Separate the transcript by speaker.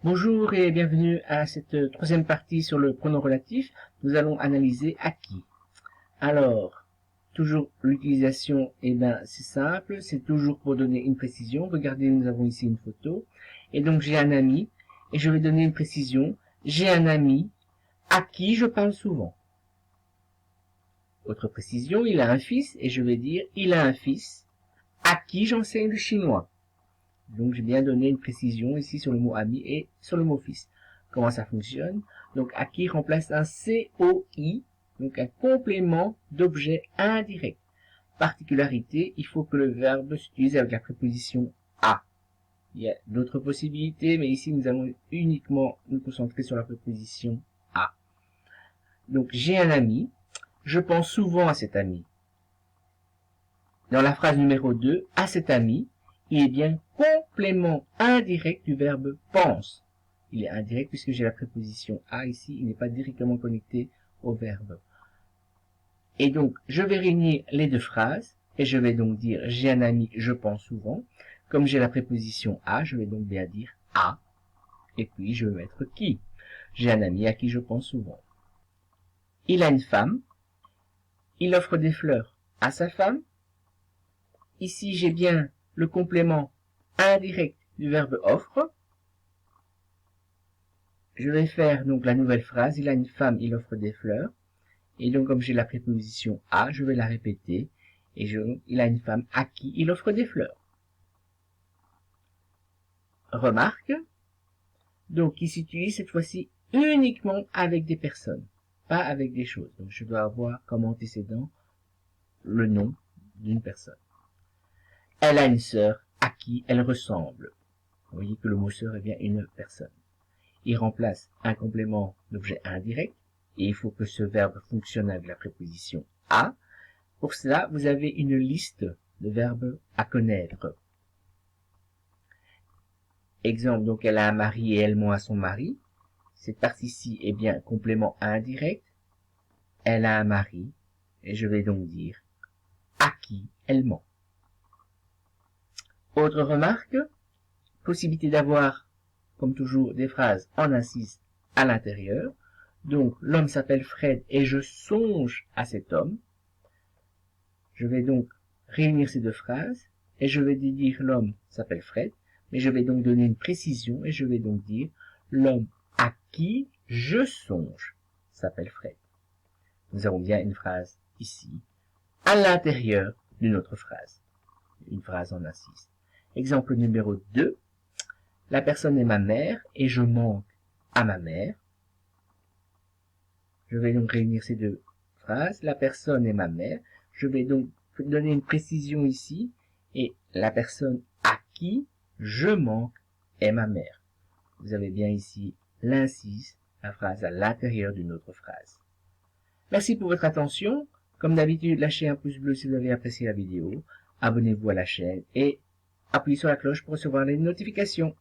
Speaker 1: Bonjour et bienvenue à cette troisième partie sur le pronom relatif. Nous allons analyser acquis. Alors, toujours l'utilisation, c'est simple, c'est toujours pour donner une précision. Regardez, nous avons ici une photo. Et donc j'ai un ami, et je vais donner une précision. J'ai un ami à qui je parle souvent. Autre précision, il a un fils, et je vais dire, il a un fils à qui j'enseigne le chinois. Donc, j'ai bien donné une précision ici sur le mot ami et sur le mot fils. Comment ça fonctionne? Donc, acquis remplace un COI, donc un complément d'objet indirect. Particularité, il faut que le verbe s'utilise avec la préposition à. Il y a d'autres possibilités, mais ici, nous allons uniquement nous concentrer sur la préposition à. Donc, j'ai un ami, je pense souvent à cet ami. Dans la phrase numéro 2, à cet ami, il est bien complément indirect du verbe pense. Il est indirect puisque j'ai la préposition à ici, il n'est pas directement connecté au verbe. Et donc, je vais réunir les deux phrases, et je vais donc dire j'ai un ami, je pense souvent. Comme j'ai la préposition à, je vais donc bien dire à, et puis je vais mettre qui. J'ai un ami à qui je pense souvent. Il a une femme, il offre des fleurs à sa femme. Ici, j'ai bien le complément indirect du verbe offre. Je vais faire donc la nouvelle phrase. Il a une femme, il offre des fleurs. Et donc, comme j'ai la préposition à, je vais la répéter. Et il a une femme à qui il offre des fleurs. Remarque. Donc, il s'utilise cette fois-ci uniquement avec des personnes, pas avec des choses. Donc, je dois avoir comme antécédent le nom d'une personne. Elle a une sœur à qui elle ressemble. Vous voyez que le mot sœur est bien une personne. Il remplace un complément d'objet indirect, et il faut que ce verbe fonctionne avec la préposition à. Pour cela, vous avez une liste de verbes à connaître. Exemple, donc elle a un mari et elle ment à son mari. Cette partie-ci est bien complément indirect. Elle a un mari, et je vais donc dire à qui elle ment. Autre remarque, possibilité d'avoir, comme toujours, des phrases en incise à l'intérieur. Donc, l'homme s'appelle Fred et je songe à cet homme. Je vais donc réunir ces deux phrases et je vais dire l'homme s'appelle Fred, mais je vais donc donner une précision et je vais donc dire l'homme à qui je songe s'appelle Fred. Nous avons bien une phrase ici à l'intérieur d'une autre phrase. Une phrase en incise. Exemple numéro 2. La personne est ma mère et je manque à ma mère. Je vais donc réunir ces deux phrases. La personne est ma mère. Je vais donc donner une précision ici. Et la personne à qui je manque est ma mère. Vous avez bien ici l'incise, la phrase à l'intérieur d'une autre phrase. Merci pour votre attention. Comme d'habitude, lâchez un pouce bleu si vous avez apprécié la vidéo. Abonnez-vous à la chaîne et appuyez sur la cloche pour recevoir les notifications.